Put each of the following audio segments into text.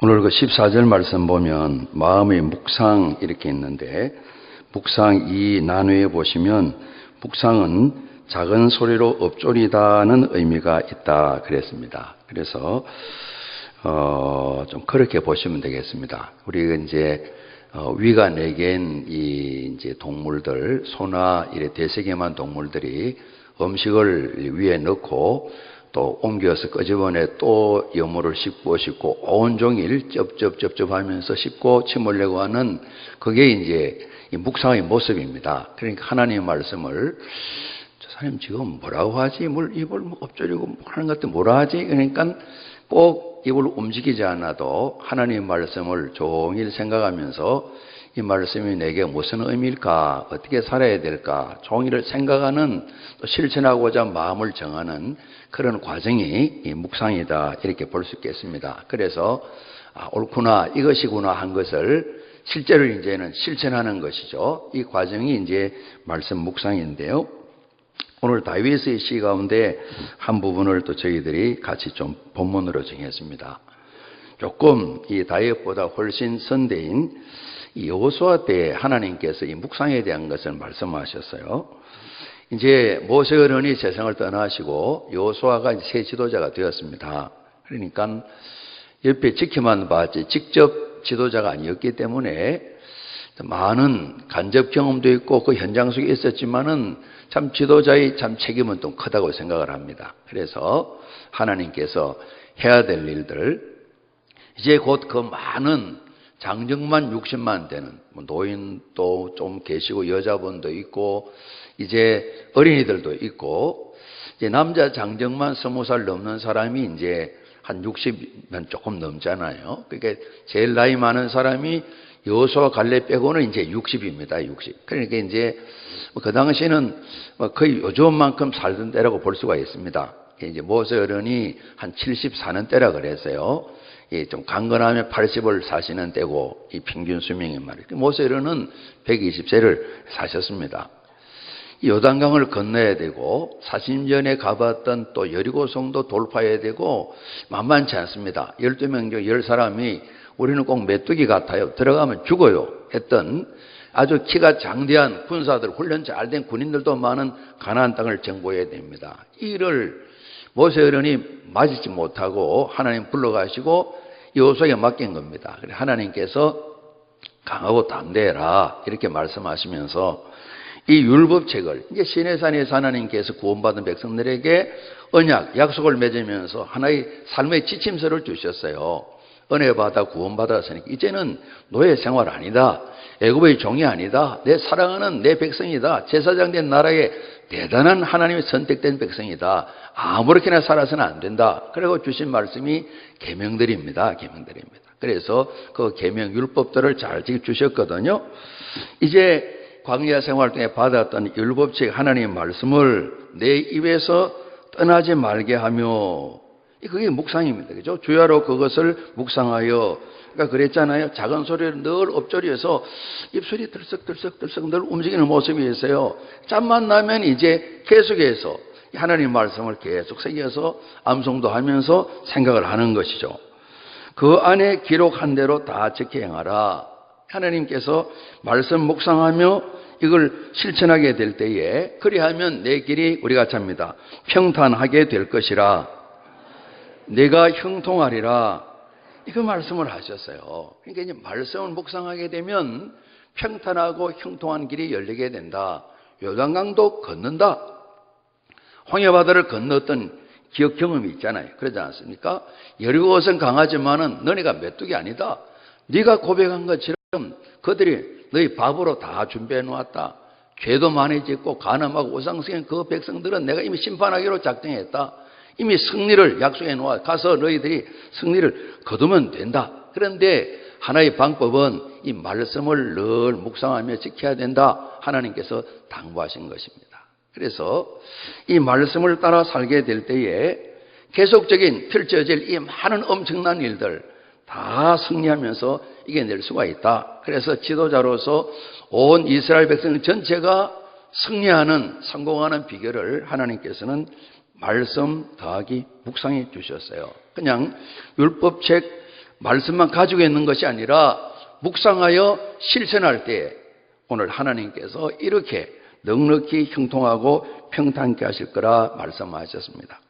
오늘 그 14절 말씀 보면 마음의 묵상 이렇게 있는데, 묵상 이 나누에 보시면 묵상은 작은 소리로 읊조리다는 의미가 있다 그랬습니다. 그래서 좀 그렇게 보시면 되겠습니다. 우리가 이제 위가 4개인 이 이제 동물들, 소나 이래 대세계만 동물들이 음식을 위에 넣고 또 옮겨서 끄집어내 또 여물을 씹고 온종일 쩝쩝 하면서 씹고 침을 내고 하는, 그게 이제 이 묵상의 모습입니다. 그러니까 하나님의 말씀을, 저 사람 지금 뭐라고 하지? 입을 엎조리고 하는 것도 뭐라 하지? 그러니까 꼭 입을 움직이지 않아도 하나님의 말씀을 종일 생각하면서 이 말씀이 내게 무슨 의미일까? 어떻게 살아야 될까? 종일을 생각하는, 또 실천하고자 마음을 정하는 그런 과정이 이 묵상이다, 이렇게 볼 수 있겠습니다. 그래서 옳구나, 이것이구나 한 것을 실제로 이제는 실천하는 것이죠. 이 과정이 이제 말씀 묵상인데요. 오늘 다윗의 시 가운데 한 부분을 또 저희들이 같이 좀 본문으로 정했습니다. 조금 이 다윗보다 훨씬 선대인 이 여호수아 때 하나님께서 이 묵상에 대한 것을 말씀하셨어요. 이제 모세 어른이 세상을 떠나시고 여호수아가 새 지도자가 되었습니다. 그러니까 옆에 지켜만 봤지 직접 지도자가 아니었기 때문에 많은 간접 경험도 있고 그 현장 속에 있었지만은 참 지도자의 참 책임은 좀 크다고 생각을 합니다. 그래서 하나님께서 해야 될 일들, 이제 곧 그 많은 장정만 60만 되는, 노인도 좀 계시고 여자분도 있고 이제 어린이들도 있고, 이제 남자 장정만 20살 넘는 사람이 이제 한 60년 조금 넘잖아요. 그러니까 제일 나이 많은 사람이 여호수아 갈렙 빼고는 이제 60입니다. 60. 그러니까 이제 그 당시에는 거의 요즘만큼 살던 때라고 볼 수가 있습니다. 이제 모세 어른이 한 74년 때라 그랬어요. 좀 강건하면 80을 사시는 때고, 이 평균 수명이 말이에요. 모세 어른은 120세를 사셨습니다. 요단강을 건너야 되고 40년에 가봤던 또 여리고성도 돌파해야 되고 만만치 않습니다. 12명 중 10사람이 우리는 꼭 메뚜기 같아요, 들어가면 죽어요 했던 아주 키가 장대한 군사들, 훈련 잘 된 군인들도 많은 가나안 땅을 정복해야 됩니다. 이를 모세 어른이 맞이지 못하고 하나님 불러가시고 여호수아에게 맡긴 겁니다. 그래서 하나님께서 강하고 담대해라 이렇게 말씀하시면서 이 율법책을, 이제 시내산에서 하나님께서 구원받은 백성들에게 언약, 약속을 맺으면서 하나의 삶의 지침서를 주셨어요. 은혜 받아 구원받았으니까 이제는 노예 생활 아니다, 애굽의 종이 아니다, 내 사랑하는 내 백성이다, 제사장 된 나라의 대단한 하나님의 선택된 백성이다, 아무렇게나 살아서는 안 된다. 그리고 주신 말씀이 계명들입니다. 계명들입니다. 그래서 그 계명 율법들을 잘 주셨거든요. 이제 광야 생활 중에 받았던 율법책 하나님의 말씀을 내 입에서 떠나지 말게 하며, 그게 묵상입니다. 그죠? 주야로 그것을 묵상하여. 그러니까 그랬잖아요. 작은 소리를 늘 엎조리해서 입술이 들썩들썩 늘 움직이는 모습이 있어요. 잠만 나면 이제 계속해서 하나님 말씀을 계속 새겨서 암송도 하면서 생각을 하는 것이죠. 그 안에 기록한 대로 다 지켜 행하라. 하나님께서 말씀 묵상하며 이걸 실천하게 될 때에, 그리하면 내 길이, 우리가 찹니다, 평탄하게 될 것이라, 내가 형통하리라, 이거 말씀을 하셨어요. 그러니까 이제 말씀을 묵상하게 되면 평탄하고 형통한 길이 열리게 된다. 요단강도 건넌다. 홍해바다를 건넜던 기억 경험이 있잖아요. 그러지 않습니까? 여리고성 강하지만은 너네가 메뚜기 아니다. 네가 고백한 것처럼 그들이 너희 밥으로 다 준비해 놓았다. 죄도 많이 짓고 가늠하고 우상숭배한 그 백성들은 내가 이미 심판하기로 작정했다. 이미 승리를 약속해 놓아 가서 너희들이 승리를 거두면 된다. 그런데 하나의 방법은 이 말씀을 늘 묵상하며 지켜야 된다. 하나님께서 당부하신 것입니다. 그래서 이 말씀을 따라 살게 될 때에 계속적인 펼쳐질 이 많은 엄청난 일들 다 승리하면서 이겨낼 수가 있다. 그래서 지도자로서 온 이스라엘 백성 전체가 승리하는, 성공하는 비결을 하나님께서는 말씀 더하기 묵상해 주셨어요. 그냥 율법책 말씀만 가지고 있는 것이 아니라 묵상하여 실천할 때 오늘 하나님께서 이렇게 넉넉히 형통하고 평탄케 하실 거라 말씀하셨습니다.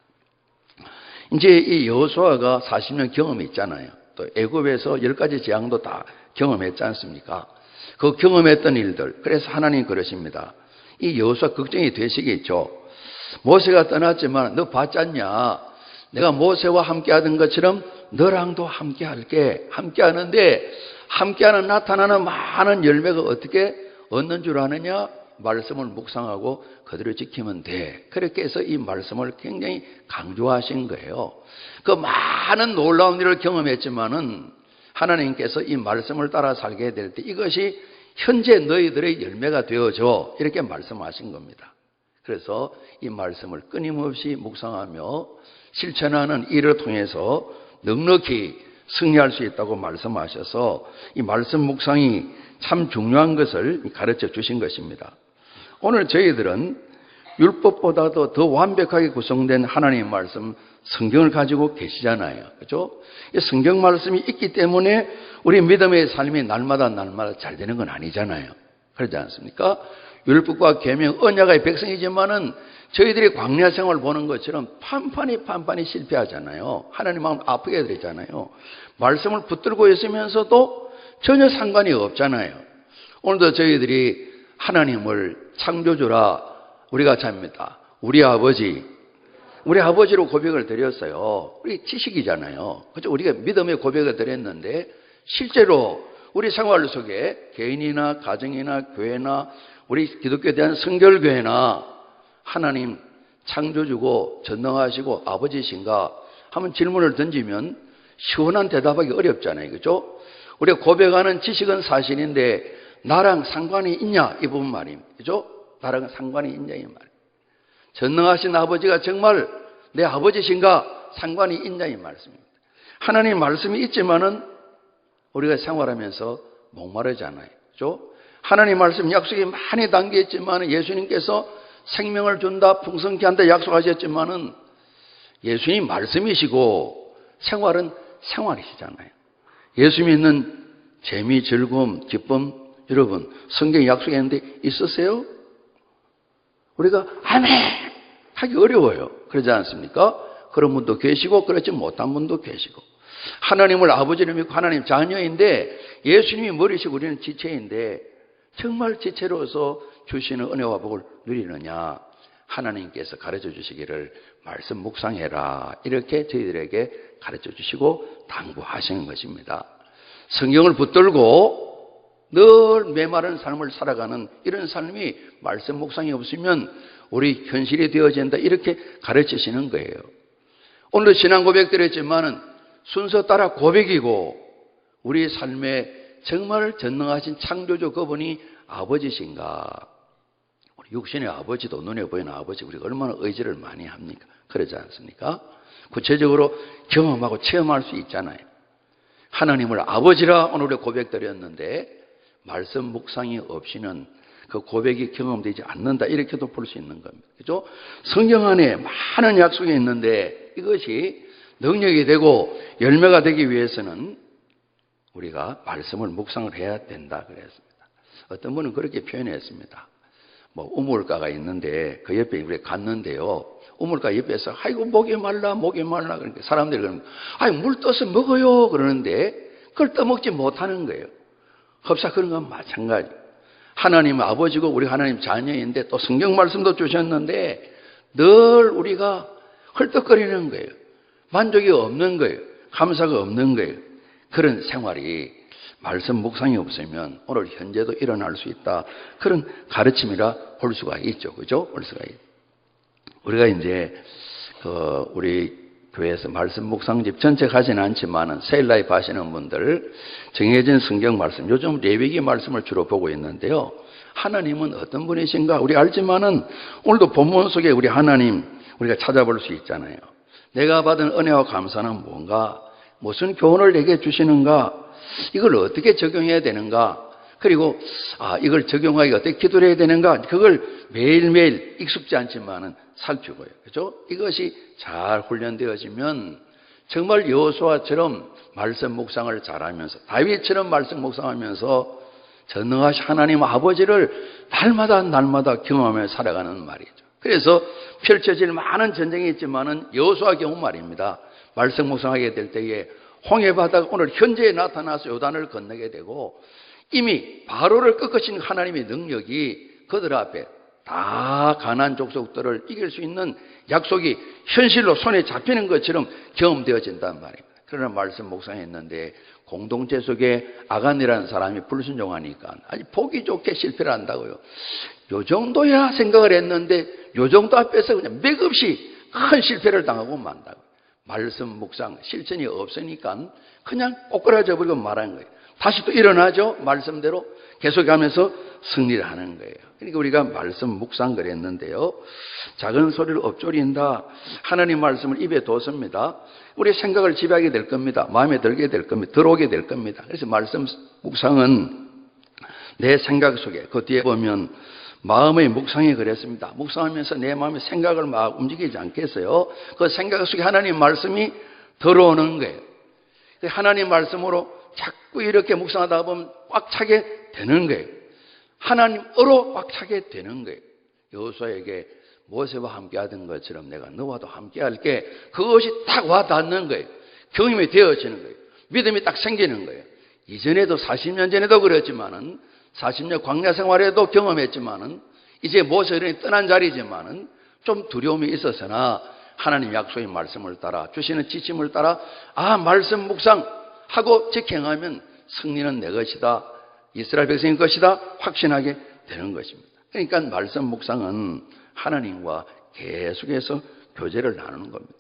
이제 이 여호수아가 40년 경험이 있잖아요. 또 애굽에서 10가지 재앙도 다 경험했지 않습니까? 그 경험했던 일들. 그래서 하나님 그러십니다. 이 여호수아 걱정이 되시겠죠. 모세가 떠났지만 너 봤지 않냐? 내가 모세와 함께 하던 것처럼 너랑도 함께 할게. 함께 하는데 함께하는 나타나는 많은 열매가 어떻게 얻는 줄 아느냐? 말씀을 묵상하고 그대로 지키면 돼. 그렇게 해서 이 말씀을 굉장히 강조하신 거예요. 그 많은 놀라운 일을 경험했지만은 하나님께서 이 말씀을 따라 살게 될 때 이것이 현재 너희들의 열매가 되어져. 이렇게 말씀하신 겁니다. 그래서 이 말씀을 끊임없이 묵상하며 실천하는 일을 통해서 넉넉히 승리할 수 있다고 말씀하셔서 이 말씀 묵상이 참 중요한 것을 가르쳐 주신 것입니다. 오늘 저희들은 율법보다도 더 완벽하게 구성된 하나님의 말씀 성경을 가지고 계시잖아요. 그렇죠? 이 성경 말씀이 있기 때문에 우리 믿음의 삶이 날마다 잘 되는 건 아니잖아요. 그렇지 않습니까? 율법과 계명, 언약의 백성이지만은 저희들이 광야 생활을 보는 것처럼 판판이 실패하잖아요. 하나님 마음 아프게 해드리잖아요. 말씀을 붙들고 있으면서도 전혀 상관이 없잖아요. 오늘도 저희들이 하나님을 창조주라 우리가 잡니다. 우리 아버지로 고백을 드렸어요. 우리 지식이잖아요. 그죠? 우리가 믿음의 고백을 드렸는데 실제로 우리 생활 속에 개인이나 가정이나 교회나 우리 기독교에 대한 성결교회나 하나님 창조주고 전능하시고 아버지신가 하면 질문을 던지면 시원한 대답하기 어렵잖아요. 그죠? 우리가 고백하는 지식은 사실인데 나랑 상관이 있냐? 이 부분 말입니다. 그죠? 나랑 상관이 있냐? 이 말. 전능하신 아버지가 정말 내 아버지신가? 상관이 있냐? 이 말씀입니다. 하나님 말씀이 있지만은 우리가 생활하면서 목마르잖아요. 그죠? 하나님 말씀 약속이 많이 담겨 있지만은 예수님께서 생명을 준다, 풍성케 한다 약속하셨지만은 예수님 말씀이시고 생활은 생활이시잖아요. 예수 믿는 재미, 즐거움, 기쁨, 여러분 성경에 약속했는데 있으세요? 우리가 아멘 하기 어려워요. 그러지 않습니까? 그런 분도 계시고 그렇지 못한 분도 계시고 하나님을 아버지를 믿고 하나님 자녀인데 예수님이 머리시고 우리는 지체인데 정말 지체로서 주시는 은혜와 복을 누리느냐? 하나님께서 가르쳐 주시기를 말씀 묵상해라. 이렇게 저희들에게 가르쳐 주시고 당부하시는 것입니다. 성경을 붙들고 늘 메마른 삶을 살아가는 이런 삶이 말씀 묵상이 없으면 우리 현실이 되어진다. 이렇게 가르치시는 거예요. 오늘도 신앙 고백 드렸지만은 순서 따라 고백이고 우리 삶에 정말 전능하신 창조주 그분이 아버지신가? 우리 육신의 아버지도 눈에 보이는 아버지 우리가 얼마나 의지를 많이 합니까? 그러지 않습니까? 구체적으로 경험하고 체험할 수 있잖아요. 하나님을 아버지라 오늘 우리 고백 드렸는데 말씀 묵상이 없이는 그 고백이 경험되지 않는다. 이렇게도 볼 수 있는 겁니다. 그죠? 성경 안에 많은 약속이 있는데 이것이 능력이 되고 열매가 되기 위해서는 우리가 말씀을 묵상을 해야 된다 그랬습니다. 어떤 분은 그렇게 표현했습니다. 뭐 우물가가 있는데 그 옆에 우리 갔는데요. 우물가 옆에서 아이고 목이 말라 그러니까 사람들이 그러면 아이 물 떠서 먹어요 그러는데 그걸 떠먹지 못하는 거예요. 흡사 그런 건 마찬가지. 하나님 아버지고 우리 하나님 자녀인데 또 성경 말씀도 주셨는데 늘 우리가 헐떡거리는 거예요. 만족이 없는 거예요. 감사가 없는 거예요. 그런 생활이 말씀 묵상이 없으면 오늘 현재도 일어날 수 있다. 그런 가르침이라 볼 수가 있죠. 그죠? 볼 수가 있죠. 우리가 이제 우리 교회에서 말씀 묵상집 전체 가지는 않지만은 세일라이프 하시는 분들 정해진 성경 말씀, 요즘 레위기 말씀을 주로 보고 있는데요. 하나님은 어떤 분이신가? 우리 알지만은 오늘도 본문 속에 우리 하나님 우리가 찾아볼 수 있잖아요. 내가 받은 은혜와 감사는 뭔가? 무슨 교훈을 내게 주시는가? 이걸 어떻게 적용해야 되는가? 그리고 이걸 적용하기 어떻게 기도를 해야 되는가? 그걸 매일매일 익숙지 않지만은 살피고요. 그죠? 이것이 잘 훈련되어지면 정말 여호수아처럼 말씀 묵상을 잘하면서 다윗처럼 말씀 묵상하면서 전능하신 하나님 아버지를 날마다 경험하며 살아가는 말이죠. 그래서 펼쳐질 많은 전쟁이 있지만은 여호수아 경우 말입니다. 말씀 묵상하게 될 때에 홍해바다가 오늘 현재에 나타나서 요단을 건너게 되고 이미 바로를 꺾으신 하나님의 능력이 그들 앞에 다 가나안 족속들을 이길 수 있는 약속이 현실로 손에 잡히는 것처럼 경험되어진단 말입니다. 그러나 말씀 묵상했는데 공동체 속에 아간이라는 사람이 불순종하니까 아주 보기 좋게 실패를 한다고요. 요 정도야 생각을 했는데 요 정도 앞에서 그냥 맥없이 큰 실패를 당하고 만다고요. 말씀 묵상 실천이 없으니까 그냥 꼬꾸라져 버리고 말하는 거예요. 다시 또 일어나죠. 말씀대로 계속하면서 승리를 하는 거예요. 그러니까 우리가 말씀 묵상 그랬는데요. 작은 소리로 엎조린다. 하나님 말씀을 입에 뒀습니다. 우리의 생각을 지배하게 될 겁니다. 마음에 들게 될 겁니다. 들어오게 될 겁니다. 그래서 말씀 묵상은 내 생각 속에 그 뒤에 보면 마음의 묵상이 그랬습니다. 묵상하면서 내 마음의 생각을 막 움직이지 않겠어요? 그 생각 속에 하나님 말씀이 들어오는 거예요. 하나님 말씀으로 자꾸 이렇게 묵상하다 보면 꽉 차게 되는 거예요. 하나님으로 꽉 차게 되는 거예요. 여호수아에게 모세와 함께 하던 것처럼 내가 너와도 함께 할게. 그것이 딱 와 닿는 거예요. 경험이 되어지는 거예요. 믿음이 딱 생기는 거예요. 이전에도 40년 전에도 그랬지만은 40년 광야 생활에도 경험했지만은 이제 모세는 떠난 자리지만은 좀 두려움이 있었으나 하나님 약속의 말씀을 따라 주시는 지침을 따라 말씀 묵상하고 직행하면 승리는 내 것이다. 이스라엘 백성의 것이다. 확신하게 되는 것입니다. 그러니까 말씀 묵상은 하나님과 계속해서 교제를 나누는 겁니다.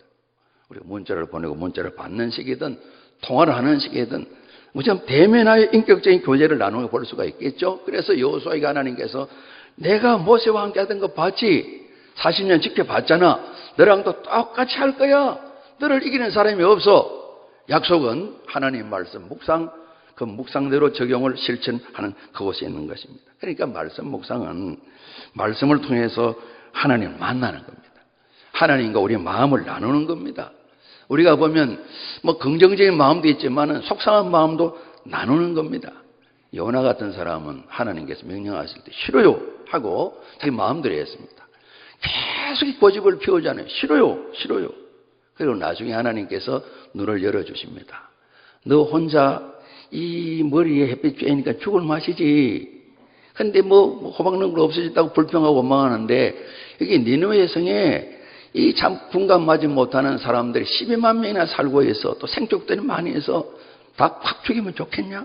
우리가 문자를 보내고 문자를 받는 시기든 통화를 하는 시기든 무슨 대면하여 인격적인 교제를 나누는 걸 볼 수가 있겠죠. 그래서 여호수아에게 하나님께서 내가 모세와 함께 하던 거 봤지? 40년 지켜봤잖아. 너랑도 똑같이 할 거야. 너를 이기는 사람이 없어. 약속은 하나님 말씀 묵상, 그 묵상대로 적용을 실천하는 그곳에 있는 것입니다. 그러니까 말씀 묵상은 말씀을 통해서 하나님을 만나는 겁니다. 하나님과 우리 마음을 나누는 겁니다. 우리가 보면 뭐 긍정적인 마음도 있지만 속상한 마음도 나누는 겁니다. 요나 같은 사람은 하나님께서 명령하실 때 싫어요 하고 자기 마음대로 했습니다. 계속 고집을 피우잖아요. 싫어요. 그리고 나중에 하나님께서 눈을 열어주십니다. 너 혼자 이 머리에 햇빛 쬐니까 죽을 맛이지. 근데 뭐 호박능글 없어졌다고 불평하고 원망하는데 여기 니느웨 성에 이 참 분간맞지 못하는 사람들이 12만 명이나 살고 있어. 또 생족들이 많이 해서 다 확 죽이면 좋겠냐?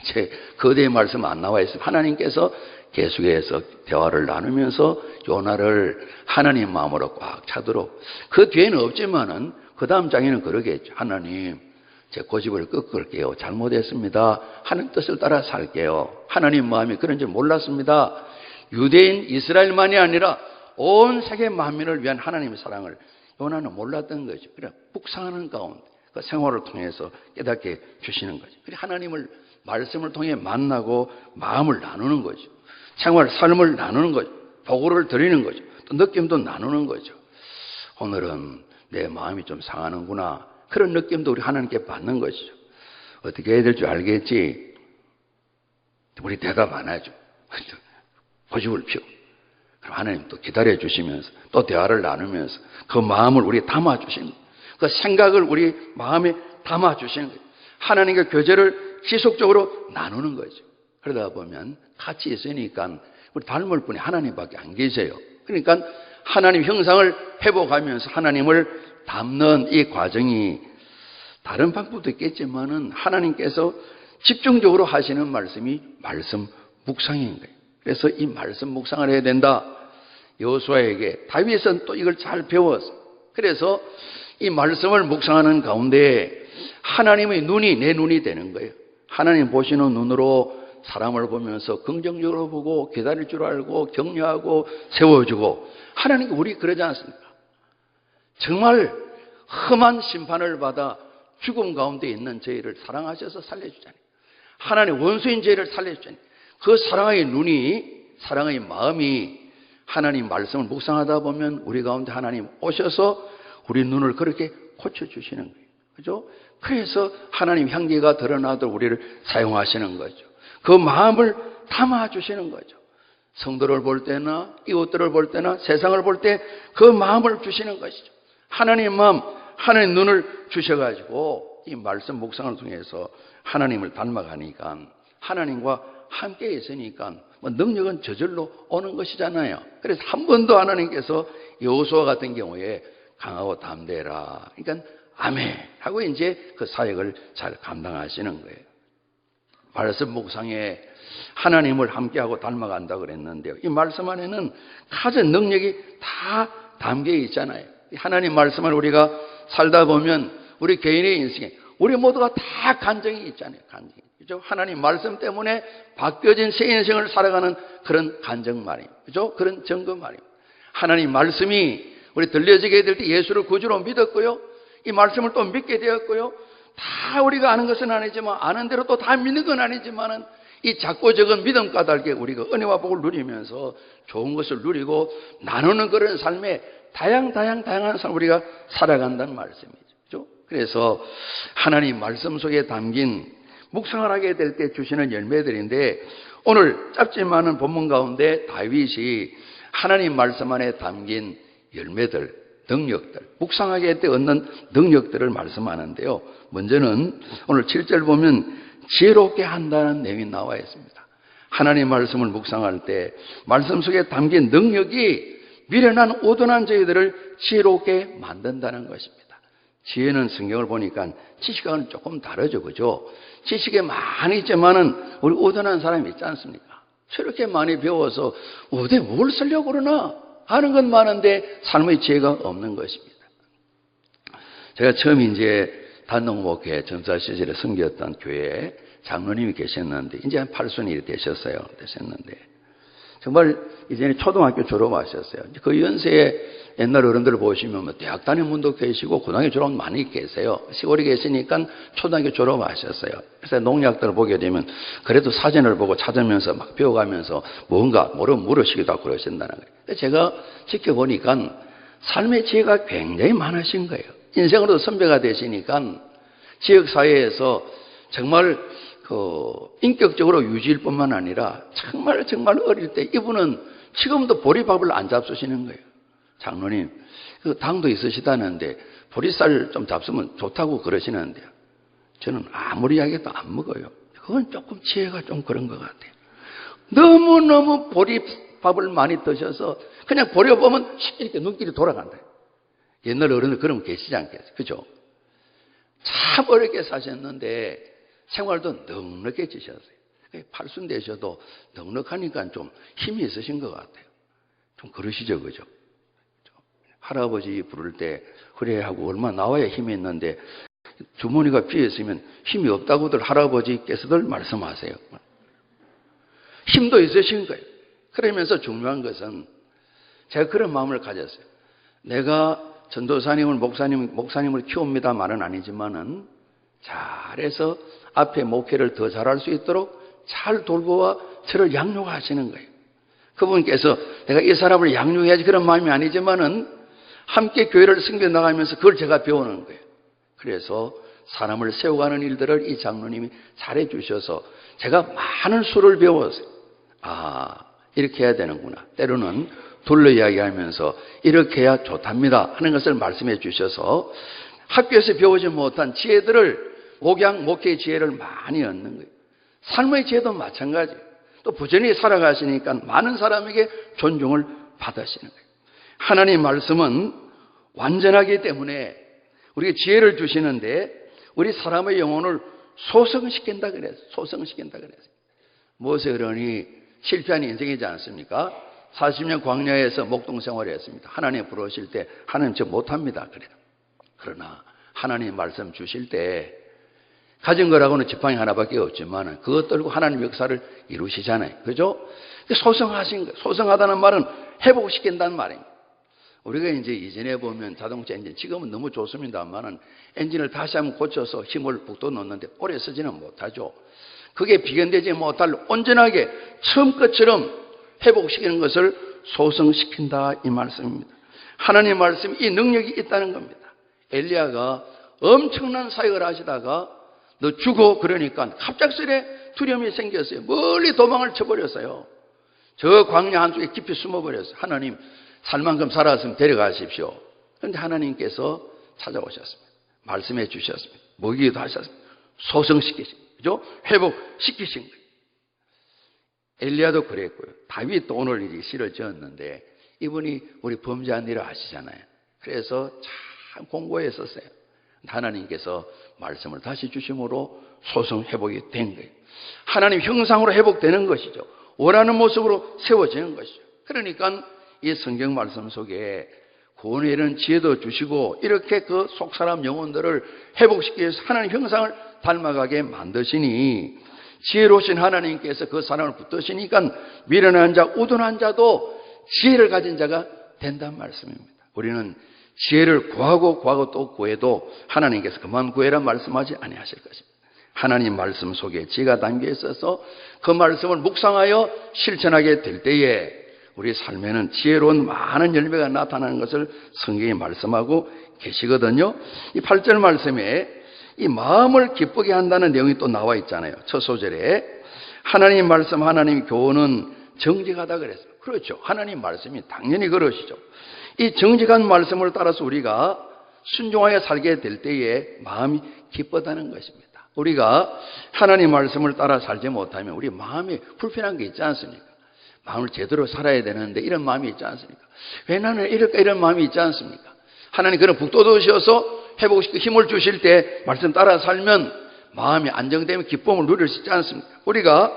제 거대의 말씀 안 나와 있어요. 하나님께서 계속해서 대화를 나누면서 요나를 하나님 마음으로 꽉 차도록. 그 뒤에는 없지만은 그 다음 장에는 그러겠죠. 하나님, 제 고집을 꺾을게요. 잘못했습니다. 하나님 뜻을 따라 살게요. 하나님 마음이 그런 줄 몰랐습니다. 유대인 이스라엘만이 아니라 온 세계 만민을 위한 하나님의 사랑을 요나는 몰랐던 거죠. 그래 묵상하는 가운데 그 생활을 통해서 깨닫게 주시는 거죠. 그래 하나님을 말씀을 통해 만나고 마음을 나누는 거죠. 생활 삶을 나누는 거죠. 보고를 드리는 거죠. 또 느낌도 나누는 거죠. 오늘은 내 마음이 좀 상하는구나. 그런 느낌도 우리 하나님께 받는 것이죠. 어떻게 해야 될 줄 알겠지? 우리 대답 안 하죠. 고집을 피우고. 그럼 하나님 또 기다려 주시면서 또 대화를 나누면서 그 마음을 우리에 담아 주시는 거예요. 그 생각을 우리 마음에 담아 주시는 거예요. 하나님과 교제를 지속적으로 나누는 거죠. 그러다 보면 같이 있으니까 우리 닮을 분이 하나님밖에 안 계세요. 그러니까 하나님 형상을 회복하면서 하나님을 담는 이 과정이 다른 방법도 있겠지만은 하나님께서 집중적으로 하시는 말씀이 말씀 묵상인 거예요. 그래서 이 말씀 묵상을 해야 된다. 여호수아에게 다윗은 또 이걸 잘 배웠어. 그래서 이 말씀을 묵상하는 가운데 하나님의 눈이 내 눈이 되는 거예요. 하나님 보시는 눈으로 사람을 보면서 긍정적으로 보고 기다릴 줄 알고 격려하고 세워주고 하나님께 우리 그러지 않습니까? 정말 험한 심판을 받아 죽음 가운데 있는 저희를 사랑하셔서 살려주잖아요. 하나님 원수인 저희를 살려주잖아요. 그 사랑의 눈이 사랑의 마음이 하나님 말씀을 묵상하다 보면 우리 가운데 하나님 오셔서 우리 눈을 그렇게 고쳐주시는 거예요. 그죠? 그래서 하나님 향기가 드러나도록 우리를 사용하시는 거죠. 그 마음을 담아주시는 거죠. 성도를 볼 때나 이웃들을 볼 때나 세상을 볼 때 그 마음을 주시는 것이죠. 하나님 마음, 하나님 눈을 주셔가지고 이 말씀 묵상을 통해서 하나님을 닮아가니까 하나님과 함께 있으니까 뭐 능력은 저절로 오는 것이잖아요. 그래서 한 번도 하나님께서 여호수아 같은 경우에 강하고 담대해라. 그러니까 아멘 하고 이제 그 사역을 잘 감당하시는 거예요. 말씀 묵상에 하나님을 함께하고 닮아간다 그랬는데요. 이 말씀 안에는 가진 능력이 다 담겨 있잖아요. 하나님 말씀 안에 우리가 살다 보면 우리 개인의 인생에 우리 모두가 다 간증이 있잖아요. 간증이. 그죠? 하나님 말씀 때문에 바뀌어진 새 인생을 살아가는 그런 간증 말입니다. 그죠? 그런 증거 말입니다. 하나님 말씀이 우리 들려지게 될 때 예수를 구주로 믿었고요. 이 말씀을 또 믿게 되었고요. 다 우리가 아는 것은 아니지만 아는 대로 또 다 믿는 건 아니지만은 이 작고 적은 믿음 까닭에 우리가 은혜와 복을 누리면서 좋은 것을 누리고 나누는 그런 삶에 다양한 삶을 우리가 살아간다는 말씀이죠. 그렇죠? 그래서 하나님 말씀 속에 담긴 묵상을 하게 될 때 주시는 열매들인데 오늘 짧지만은 본문 가운데 다윗이 하나님 말씀 안에 담긴 열매들, 능력들, 묵상하게 할 때 얻는 능력들을 말씀하는데요. 먼저는 오늘 7절 보면 지혜롭게 한다는 내용이 나와 있습니다. 하나님 말씀을 묵상할 때 말씀 속에 담긴 능력이 미련한 오둔한 저희들을 지혜롭게 만든다는 것입니다. 지혜는 성경을 보니까 지식과는 조금 다르죠. 그죠? 지식이 많이 있지만은 우리 오둔한 사람이 있지 않습니까? 저렇게 많이 배워서 어디 뭘 쓰려고 그러나 하는 건 많은데 삶의 지혜가 없는 것입니다. 제가 처음 이제 단독목회 전사 시절에 섬겼던 교회에 장로님이 계셨는데 이제 한 8순이 되셨는데 정말 이전에 초등학교 졸업하셨어요. 그 연세에 옛날 어른들 보시면 뭐 대학 다니는 분도 계시고 고등학교 졸업 많이 계세요. 시골에 계시니까 초등학교 졸업하셨어요. 그래서 농약들을 보게 되면 그래도 사진을 보고 찾으면서 막 배워가면서 뭔가 물으시기도 하고 그러신다는 거예요. 제가 지켜보니까 삶의 지혜가 굉장히 많으신 거예요. 인생으로도 선배가 되시니까 지역사회에서 정말 인격적으로 유지일 뿐만 아니라 정말 어릴 때 이분은 지금도 보리밥을 안 잡수시는 거예요. 장로님, 당도 있으시다는데 보리쌀 좀 잡수면 좋다고 그러시는데요. 저는 아무리 이야기해도 안 먹어요. 그건 조금 지혜가 좀 그런 것 같아요. 너무너무 보리밥을 많이 드셔서 그냥 보려보면 이렇게 눈길이 돌아간다. 옛날 어른들 그러면 계시지 않겠어요? 그죠? 참 어렵게 사셨는데 생활도 넉넉해지셨어요. 팔순 되셔도 넉넉하니까 좀 힘이 있으신 것 같아요. 좀 그러시죠, 그죠? 할아버지 부를 때 그래 하고 얼마 나와야 힘이 있는데 주머니가 비어 있으면 힘이 없다고들 할아버지께서들 말씀하세요. 힘도 있으신 거예요. 그러면서 중요한 것은 제가 그런 마음을 가졌어요. 내가 전도사님을 목사님을 키웁니다 말은 아니지만은 잘해서 앞에 목회를 더 잘할 수 있도록 잘 돌보아 저를 양육하시는 거예요. 그분께서 내가 이 사람을 양육해야지 그런 마음이 아니지만은 함께 교회를 섬겨 나가면서 그걸 제가 배우는 거예요. 그래서 사람을 세워가는 일들을 이 장로님이 잘해 주셔서 제가 많은 수를 배웠어요. 이렇게 해야 되는구나. 때로는 둘러 이야기하면서 이렇게 해야 좋답니다 하는 것을 말씀해 주셔서 학교에서 배우지 못한 지혜들을 목회의 지혜를 많이 얻는 거예요. 삶의 지혜도 마찬가지예요. 또 부지런히 살아가시니까 많은 사람에게 존중을 받으시는 거예요. 하나님 말씀은 완전하기 때문에 우리에게 지혜를 주시는데 우리 사람의 영혼을 소성시킨다 그랬어요. 소성시킨다 그랬어요. 모세 어른이 실패한 인생이지 않습니까? 40년 광야에서 목동 생활을 했습니다. 하나님 부르실 때 하나님 저 못합니다 그래요. 그러나 하나님 말씀 주실 때 가진 거라고는 지팡이 하나밖에 없지만 그것 들고 하나님 역사를 이루시잖아요. 그죠? 소성하신 거예요. 소성하다는 말은 회복시킨다는 말입니다. 우리가 이제 이전에 보면 자동차 엔진 지금은 너무 좋습니다만은 엔진을 다시 한번 고쳐서 힘을 북돋 놓는데 오래 쓰지는 못하죠. 그게 비견되지 못할 온전하게 처음 것처럼 회복시키는 것을 소성시킨다 이 말씀입니다. 하나님 말씀 이 능력이 있다는 겁니다. 엘리야가 엄청난 사역을 하시다가 너 죽어 그러니까 갑작스레 두려움이 생겼어요. 멀리 도망을 쳐버렸어요. 저 광야 한쪽에 깊이 숨어버렸어요. 하나님 살만큼 살았으면 데려가십시오. 그런데 하나님께서 찾아오셨습니다. 말씀해 주셨습니다. 먹이기도 하셨습니다. 소성시키신 거예요. 그죠? 회복시키신 거예요. 엘리야도 그랬고요. 다윗도 오늘 일이 시를 지었는데 이분이 우리 범죄한 일을 아시잖아요. 그래서 참 공고했었어요. 하나님께서 말씀을 다시 주심으로 소성 회복이 된 거예요. 하나님 형상으로 회복되는 것이죠. 원하는 모습으로 세워지는 것이죠. 그러니까 이 성경 말씀 속에 구원에 이르는 지혜도 주시고 이렇게 그 속사람 영혼들을 회복시키기 위해서 하나님 형상을 닮아가게 만드시니 지혜로우신 하나님께서 그 사람을 붙드시니까 미련한 자, 우둔한 자도 지혜를 가진 자가 된다는 말씀입니다. 우리는 지혜를 구하고 또 구해도 하나님께서 그만 구해라 말씀하지 아니하실 것입니다. 하나님 말씀 속에 지혜가 담겨 있어서 그 말씀을 묵상하여 실천하게 될 때에 우리 삶에는 지혜로운 많은 열매가 나타나는 것을 성경이 말씀하고 계시거든요. 이 8절 말씀에 이 마음을 기쁘게 한다는 내용이 또 나와 있잖아요. 첫 소절에 하나님 말씀, 하나님 교훈은 정직하다 그랬어요. 그렇죠. 하나님 말씀이 당연히 그러시죠. 이 정직한 말씀을 따라서 우리가 순종하여 살게 될 때에 마음이 기쁘다는 것입니다. 우리가 하나님 말씀을 따라 살지 못하면 우리 마음이 불편한 게 있지 않습니까? 마음을 제대로 살아야 되는데 이런 마음이 있지 않습니까? 왜 나는 이럴까 이런 마음이 있지 않습니까? 하나님 그런 북돋우셔서 회복시키고 힘을 주실 때 말씀 따라 살면 마음이 안정되면 기쁨을 누릴 수 있지 않습니까? 우리가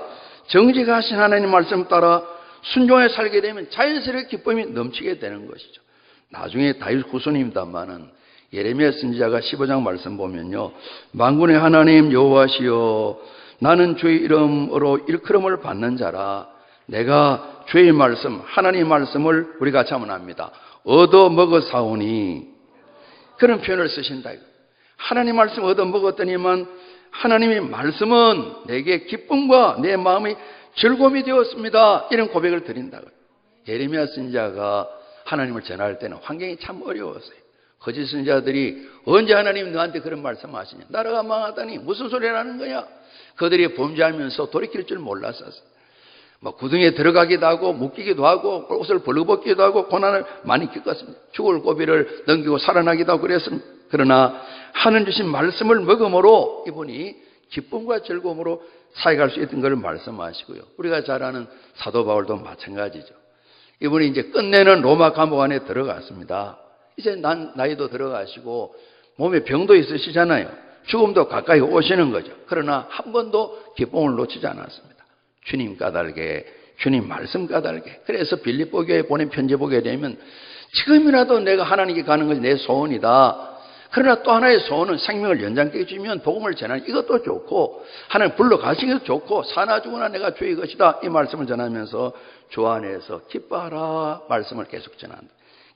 정직하신 하나님 말씀 따라 순종해 살게 되면 자연스럽게 기쁨이 넘치게 되는 것이죠. 나중에 다윗 후손입니다만은 예레미야 선지자가 15장 말씀 보면요. 만군의 하나님 여호와시여 나는 주의 이름으로 일컬음을 받는 자라 내가 주의 말씀 하나님 말씀을 우리가 같이 한번 합니다. 얻어 먹었사오니 그런 표현을 쓰신다. 하나님 말씀 얻어 먹었더니만 하나님의 말씀은 내게 기쁨과 내 마음이 즐거움이 되었습니다. 이런 고백을 드린다고요. 예레미야 선지자가 하나님을 전할 때는 환경이 참 어려웠어요. 거짓 선지자들이 언제 하나님 너한테 그런 말씀하시냐? 나라가 망하다니 무슨 소리라는 거야? 그들이 범죄하면서 돌이킬 줄 몰랐었어요. 구덩이에 들어가기도 하고 묶이기도 하고 옷을 벌거벗기도 하고 고난을 많이 겪었습니다. 죽을 고비를 넘기고 살아나기도 하고 그랬습니다. 그러나 하나님 주신 말씀을 먹음으로 이분이 기쁨과 즐거움으로 살아갈 수 있던 것을 말씀하시고요. 우리가 잘 아는 사도 바울도 마찬가지죠. 이분이 이제 끝내는 로마 감옥 안에 들어갔습니다. 이제 나이도 들어가시고 몸에 병도 있으시잖아요. 죽음도 가까이 오시는 거죠. 그러나 한 번도 기쁨을 놓치지 않았습니다. 주님 까닭에, 주님 말씀 까닭에. 그래서 빌립보 교회에 보낸 편지 보게 되면 지금이라도 내가 하나님께 가는 것이 내 소원이다. 그러나 또 하나의 소원은 생명을 연장케 해주면 복음을 전하는 이것도 좋고 하나님 불러가시는 것도 좋고 사나 죽으나 내가 주의 것이다. 이 말씀을 전하면서 주 안에서 기뻐하라 말씀을 계속 전한다.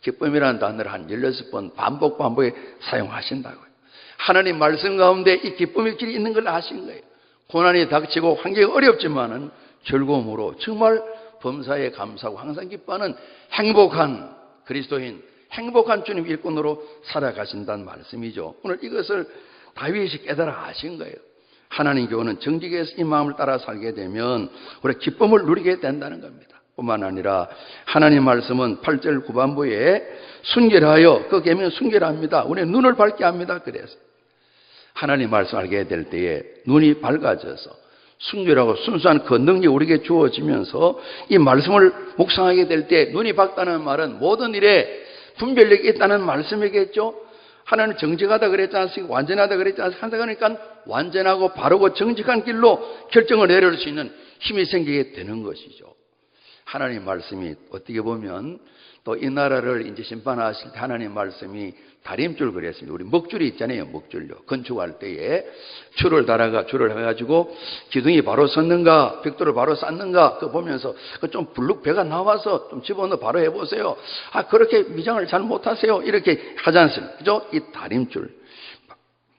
기쁨이라는 단어를 한 16번 반복에 사용하신다고요. 하나님 말씀 가운데 이 기쁨의 길이 있는 걸 아신 거예요. 고난이 닥치고 환경이 어렵지만은 즐거움으로 정말 범사에 감사하고 항상 기뻐하는 행복한 그리스도인, 행복한 주님 일꾼으로 살아가신다는 말씀이죠. 오늘 이것을 다윗이 깨달아 아신 거예요. 하나님 교훈은 정직해서 이 마음을 따라 살게 되면 우리 기쁨을 누리게 된다는 겁니다. 뿐만 아니라 하나님 말씀은 8절 후반부에 순결하여 그 계명은 순결합니다. 우리 눈을 밝게 합니다. 그래서 하나님 말씀 알게 될 때에 눈이 밝아져서 순결하고 순수한 그 능력이 우리에게 주어지면서 이 말씀을 묵상하게 될 때 눈이 밝다는 말은 모든 일에 분별력이 있다는 말씀이겠죠. 하나님 정직하다 그랬지 않습니까? 완전하다 그랬지 않습니까? 그러니까 완전하고 바르고 정직한 길로 결정을 내릴 수 있는 힘이 생기게 되는 것이죠. 하나님 말씀이 어떻게 보면 또 이 나라를 이제 심판하실 때 하나님 말씀이 다림줄 그랬습니다. 우리 먹줄이 있잖아요. 먹줄요. 건축할 때에 줄을 달아가 줄을 해가지고 기둥이 바로 섰는가 벽돌을 바로 쌓는가 그거 보면서 좀 불룩 배가 나와서 좀 집어넣어 바로 해보세요. 그렇게 미장을 잘 못하세요. 이렇게 하지 않습니까? 그죠? 이 다림줄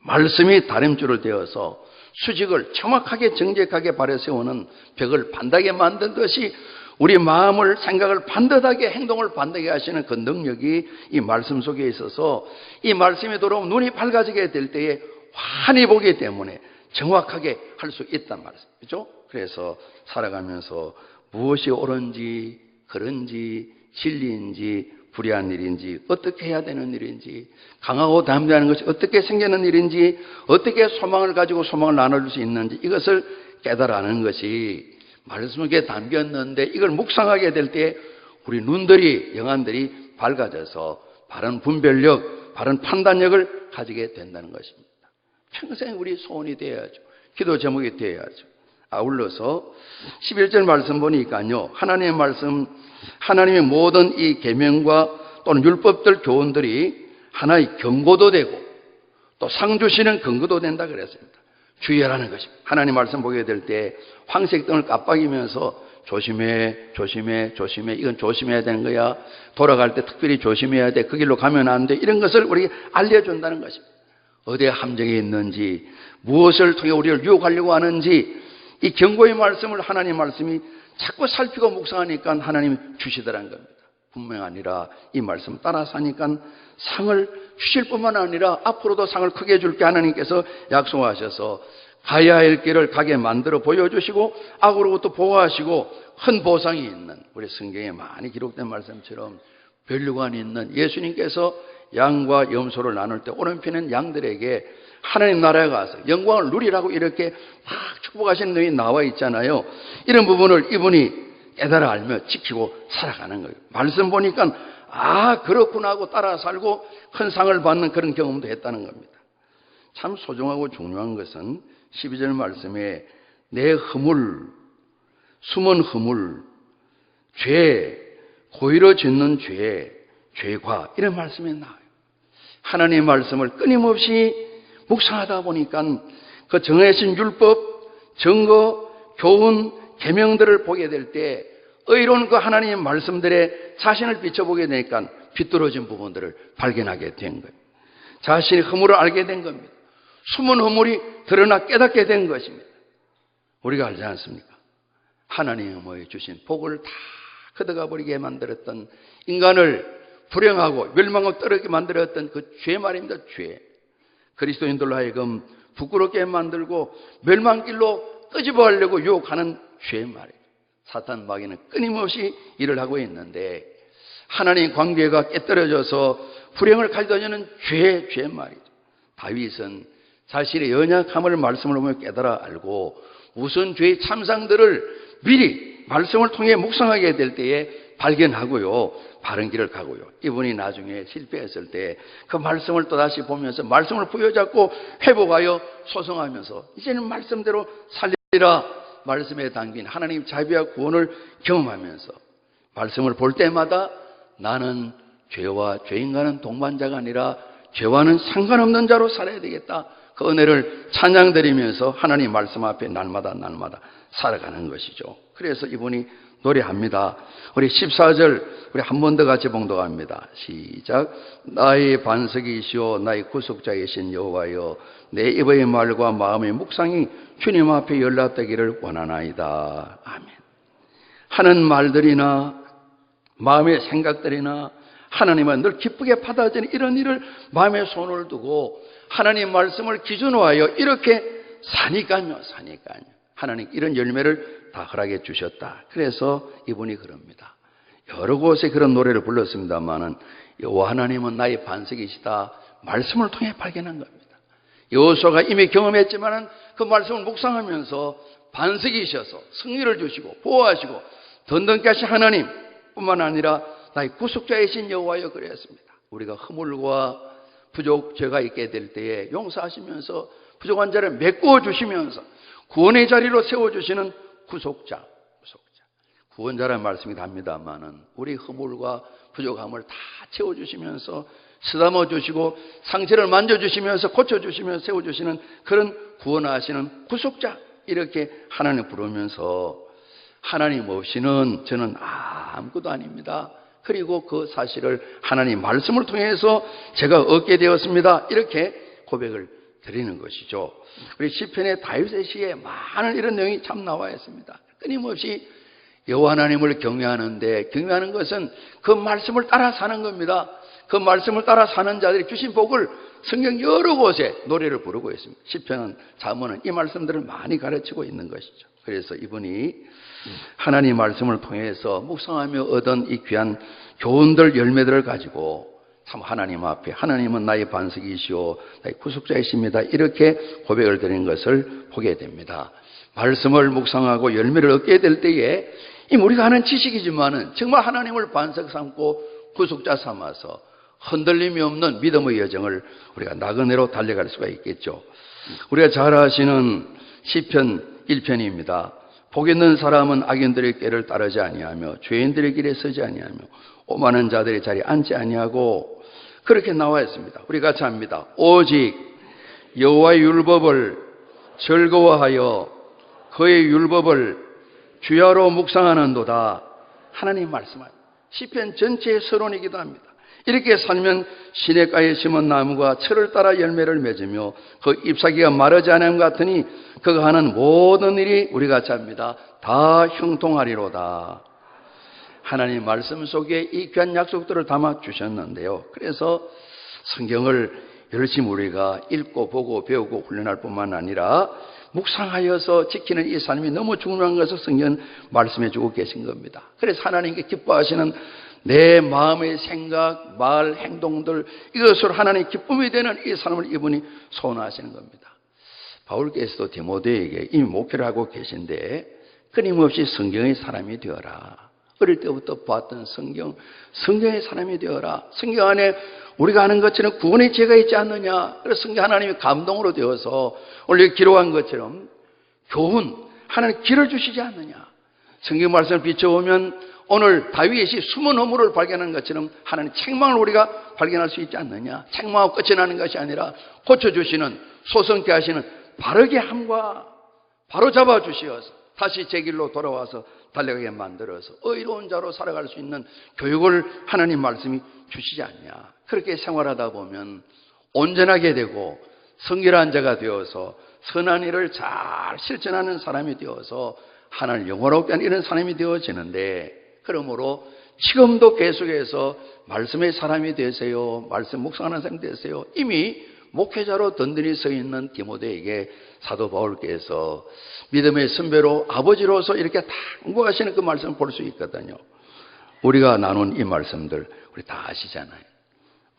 말씀이 다림줄을 되어서 수직을 정확하게 정직하게 바로 세우는 벽을 반다게 만든 것이 우리 마음을, 생각을 반듯하게, 행동을 반듯하게 하시는 그 능력이 이 말씀 속에 있어서 이 말씀이 돌아오면 눈이 밝아지게 될 때에 환히 보기 때문에 정확하게 할 수 있단 말씀이죠. 그래서 살아가면서 무엇이 옳은지, 그런지, 진리인지, 불의한 일인지, 어떻게 해야 되는 일인지, 강하고 담대하는 것이 어떻게 생기는 일인지, 어떻게 소망을 가지고 소망을 나눠줄 수 있는지, 이것을 깨달아는 것이 말씀 속에 담겼는데, 이걸 묵상하게 될 때 우리 눈들이, 영안들이 밝아져서 바른 분별력, 바른 판단력을 가지게 된다는 것입니다. 평생 우리 소원이 되어야죠. 기도 제목이 되어야죠. 아울러서 11절 말씀 보니까요, 하나님의 말씀, 하나님의 모든 이 계명과 또는 율법들, 교훈들이 하나의 경고도 되고 또 상 주시는 근거도 된다 그랬습니다. 주의하라는 것입니다. 하나님 말씀 보게 될 때 황색등을 깜빡이면서 조심해, 조심해, 조심해, 이건 조심해야 되는 거야, 돌아갈 때 특별히 조심해야 돼, 그 길로 가면 안 돼, 이런 것을 우리에게 알려준다는 것입니다. 어디에 함정이 있는지, 무엇을 통해 우리를 유혹하려고 하는지, 이 경고의 말씀을 하나님 말씀이 자꾸 살피고 묵상하니까 하나님이 주시더라는 겁니다. 분명 아니라 이 말씀 따라 사니까 상을 주실 뿐만 아니라 앞으로도 상을 크게 줄게 하나님께서 약속하셔서 가야 할 길을 가게 만들어 보여주시고 악으로부터 보호하시고 큰 보상이 있는, 우리 성경에 많이 기록된 말씀처럼 면류관이 있는 예수님께서 양과 염소를 나눌 때 오른편은 양들에게 하나님 나라에 가서 영광을 누리라고 이렇게 막 축복하시는 내용이 나와 있잖아요. 이런 부분을 이분이 깨달아 알며 지키고 살아가는 거예요. 말씀 보니까 아 그렇구나 하고 따라 살고 큰 상을 받는 그런 경험도 했다는 겁니다. 참 소중하고 중요한 것은 12절 말씀에 내 허물, 숨은 허물, 죄, 고의로 짓는 죄, 죄과 이런 말씀이 나와요. 하나님의 말씀을 끊임없이 묵상하다 보니까 그 정해진 율법, 증거, 교훈, 계명들을 보게 될 때 의로운 그 하나님의 말씀들에 자신을 비춰보게 되니까 비뚤어진 부분들을 발견하게 된 거예요. 자신의 허물을 알게 된 겁니다. 숨은 허물이 드러나 깨닫게 된 것입니다. 우리가 알지 않습니까? 하나님의 주신 복을 다 걷어가 버리게 만들었던, 인간을 불행하고 멸망하고 떨어지게 만들었던 그 죄 말입니다. 죄. 그리스도인들로 하여금 부끄럽게 만들고 멸망길로 끄집어가려고 유혹하는 죄 말이에요. 사탄 마귀는 끊임없이 일을 하고 있는데 하나님 관계가 깨떨어져서 불행을 가져다주는 죄 말이죠. 다윗은 자신의 연약함을 말씀을 보며 깨달아 알고 우선 죄의 참상들을 미리 말씀을 통해 묵상하게 될 때에 발견하고요, 바른 길을 가고요. 이분이 나중에 실패했을 때 그 말씀을 또다시 보면서 말씀을 부여잡고 회복하여 소송하면서 이제는 말씀대로 살리라, 말씀에 담긴 하나님 자비와 구원을 경험하면서 말씀을 볼 때마다 나는 죄와 죄인과는 동반자가 아니라 죄와는 상관없는 자로 살아야 되겠다, 그 은혜를 찬양드리면서 하나님 말씀 앞에 날마다 살아가는 것이죠. 그래서 이분이 노래합니다. 우리 14절 우리 한 번 더 같이 봉독합니다. 시작. 나의 반석이시오 나의 구속자이신 여호와여, 내 입의 말과 마음의 묵상이 주님 앞에 연락되기를 원하나이다. 아멘. 하는 말들이나 마음의 생각들이나 하나님은 늘 기쁘게 받아들이는 이런 일을 마음에 손을 두고 하나님 말씀을 기준으로 하여 이렇게 사니까요. 하나님 이런 열매를 다 허락해 주셨다. 그래서 이분이 그럽니다. 여러 곳에 그런 노래를 불렀습니다만은 여호와 하나님은 나의 반석이시다, 말씀을 통해 발견한 겁니다. 여호수아가 이미 경험했지만은 그 말씀을 묵상하면서 반석이셔서 승리를 주시고 보호하시고 든든케 하신 하나님뿐만 아니라 나의 구속자이신 여호와여 그랬습니다. 우리가 허물과 부족, 죄가 있게 될 때에 용서하시면서 부족한 자를 메꾸어 주시면서 구원의 자리로 세워주시는 구속자. 구원자라는 말씀이 답니다만은 우리 허물과 부족함을 다 채워주시면서 쓰다듬어 주시고 상처를 만져주시면서 고쳐주시면서 세워주시는 그런 구원하시는 구속자, 이렇게 하나님 부르면서 하나님 없이는 저는 아무것도 아닙니다. 그리고 그 사실을 하나님 말씀을 통해서 제가 얻게 되었습니다. 이렇게 고백을 드리는 것이죠. 우리 시편의 다윗의 시에 많은 이런 내용이 참 나와 있습니다. 끊임없이 여호와 하나님을 경외하는데, 경외하는 것은 그 말씀을 따라 사는 겁니다. 그 말씀을 따라 사는 자들이 주신 복을 성경 여러 곳에 노래를 부르고 있습니다. 시편은, 잠언은 이 말씀들을 많이 가르치고 있는 것이죠. 그래서 이분이 하나님 말씀을 통해서 묵상하며 얻은 이 귀한 교훈들, 열매들을 가지고 참 하나님 앞에, 하나님은 나의 반석이시오, 나의 구속자이십니다, 이렇게 고백을 드리는 것을 보게 됩니다. 말씀을 묵상하고 열매를 얻게 될 때에 이 우리가 하는 지식이지만은 정말 하나님을 반석 삼고 구속자 삼아서 흔들림이 없는 믿음의 여정을 우리가 나그네로 달려갈 수가 있겠죠. 우리가 잘 아시는 시편 1편입니다. 복 있는 사람은 악인들의 꾀를 따르지 아니하며 죄인들의 길에 서지 아니하며 오만한 자들의 자리에 앉지 아니하고, 그렇게 나와 있습니다. 우리 같이 합니다. 오직 여호와의 율법을 즐거워하여 그의 율법을 주야로 묵상하는도다. 하나님 말씀합니다. 시편 전체의 서론이기도 합니다. 이렇게 살면 시냇가에 심은 나무가 철을 따라 열매를 맺으며 그 잎사귀가 마르지 않음 같으니 그가 하는 모든 일이, 우리 같이 합니다, 다 형통하리로다. 하나님 말씀 속에 이 귀한 약속들을 담아 주셨는데요. 그래서 성경을 열심히 우리가 읽고 보고 배우고 훈련할 뿐만 아니라 묵상하여서 지키는 이 삶이 너무 중요한 것을 성경은 말씀해 주고 계신 겁니다. 그래서 하나님께 기뻐하시는 내 마음의 생각, 말, 행동들, 이것으로 하나님 기쁨이 되는 이 삶을 이분이 소원하시는 겁니다. 바울께서도 디모데에게 이미 목회를 하고 계신데, 끊임없이 성경의 사람이 되어라. 어릴 때부터 보았던 성경, 성경의 사람이 되어라. 성경 안에 우리가 아는 것처럼 구원의 지혜가 있지 않느냐. 그래서 성경 하나님의 감동으로 되어서 오늘 기록한 것처럼 교훈, 하나님 길을 주시지 않느냐. 성경 말씀을 비춰보면 오늘 다윗이 숨은 허물을 발견한 것처럼 하나님 책망을 우리가 발견할 수 있지 않느냐. 책망하고 끝이 나는 것이 아니라 고쳐주시는, 소성케 하시는 바르게 함과 바로 잡아주시어서 다시 제 길로 돌아와서 달려가게 만들어서 의로운 자로 살아갈 수 있는 교육을 하나님 말씀이 주시지 않냐. 그렇게 생활하다 보면 온전하게 되고 성결한 자가 되어서 선한 일을 잘 실천하는 사람이 되어서 하나님을 영원롭게 하는 이런 사람이 되어지는데, 그러므로 지금도 계속해서 말씀의 사람이 되세요, 말씀 묵상하는 사람이 되세요. 이미 목회자로 든든히 서 있는 디모데에게 사도 바울께서 믿음의 선배로, 아버지로서 이렇게 당부하시는 그 말씀을 볼 수 있거든요. 우리가 나눈 이 말씀들 우리 다 아시잖아요.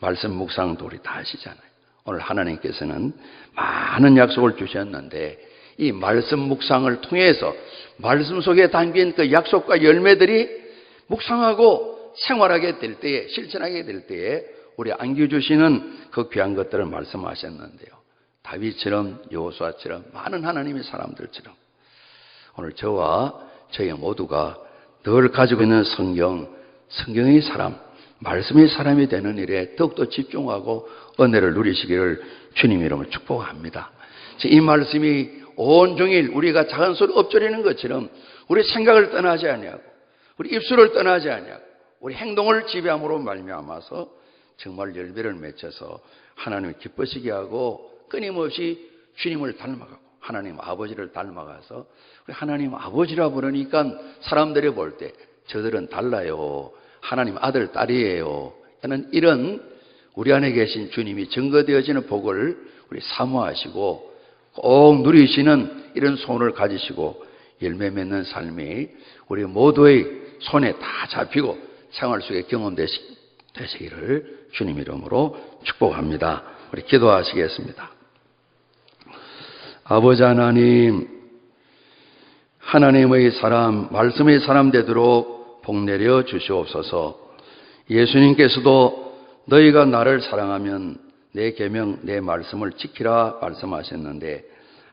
말씀 묵상도 우리 다 아시잖아요. 오늘 하나님께서는 많은 약속을 주셨는데 이 말씀 묵상을 통해서 말씀 속에 담긴 그 약속과 열매들이 묵상하고 생활하게 될 때에, 실천하게 될 때에 우리 안겨주시는 그 귀한 것들을 말씀하셨는데요. 다윗처럼, 여호수아처럼, 많은 하나님의 사람들처럼 오늘 저와 저희 모두가 늘 가지고 있는 성경의 사람, 말씀의 사람이 되는 일에 더욱더 집중하고 은혜를 누리시기를 주님 이름으로 축복합니다. 이 말씀이 온종일 우리가 작은 소리 엎조리는 것처럼 우리 생각을 떠나지 아니하고 우리 입술을 떠나지 아니하고 우리 행동을 지배함으로 말미암아서 정말 열매를 맺혀서 하나님을 기쁘시게 하고 끊임없이 주님을 닮아가고 하나님 아버지를 닮아가서 우리 하나님 아버지라 부르니까 사람들이 볼 때 저들은 달라요, 하나님 아들 딸이에요 하는 이런 우리 안에 계신 주님이 증거되어지는 복을 우리 사모하시고 꼭 누리시는 이런 소원을 가지시고 열매 맺는 삶이 우리 모두의 손에 다 잡히고 생활 속에 경험되시기를 주님 이름으로 축복합니다. 우리 기도하시겠습니다. 아버지 하나님, 하나님의 사람, 말씀의 사람 되도록 복내려 주시옵소서. 예수님께서도 너희가 나를 사랑하면 내 계명, 내 말씀을 지키라 말씀하셨는데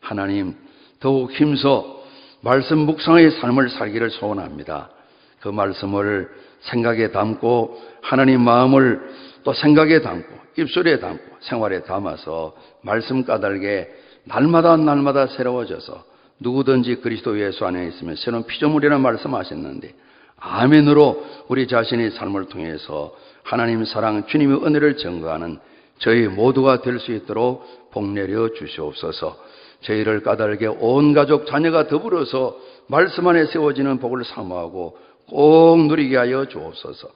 하나님 더욱 힘써 말씀 묵상의 삶을 살기를 소원합니다. 그 말씀을 생각에 담고 하나님 마음을 또 생각에 담고 입술에 담고 생활에 담아서 말씀 까닭에 날마다 새로워져서 누구든지 그리스도 예수 안에 있으면 새로운 피조물이라는 말씀하셨는데 아멘으로 우리 자신의 삶을 통해서 하나님 사랑, 주님의 은혜를 증거하는 저희 모두가 될 수 있도록 복내려 주시옵소서. 저희를 까닭에 온 가족 자녀가 더불어서 말씀 안에 세워지는 복을 사모하고 꼭 누리게 하여 주옵소서.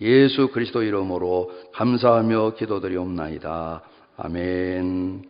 예수 그리스도 이름으로 감사하며 기도드리옵나이다. 아멘.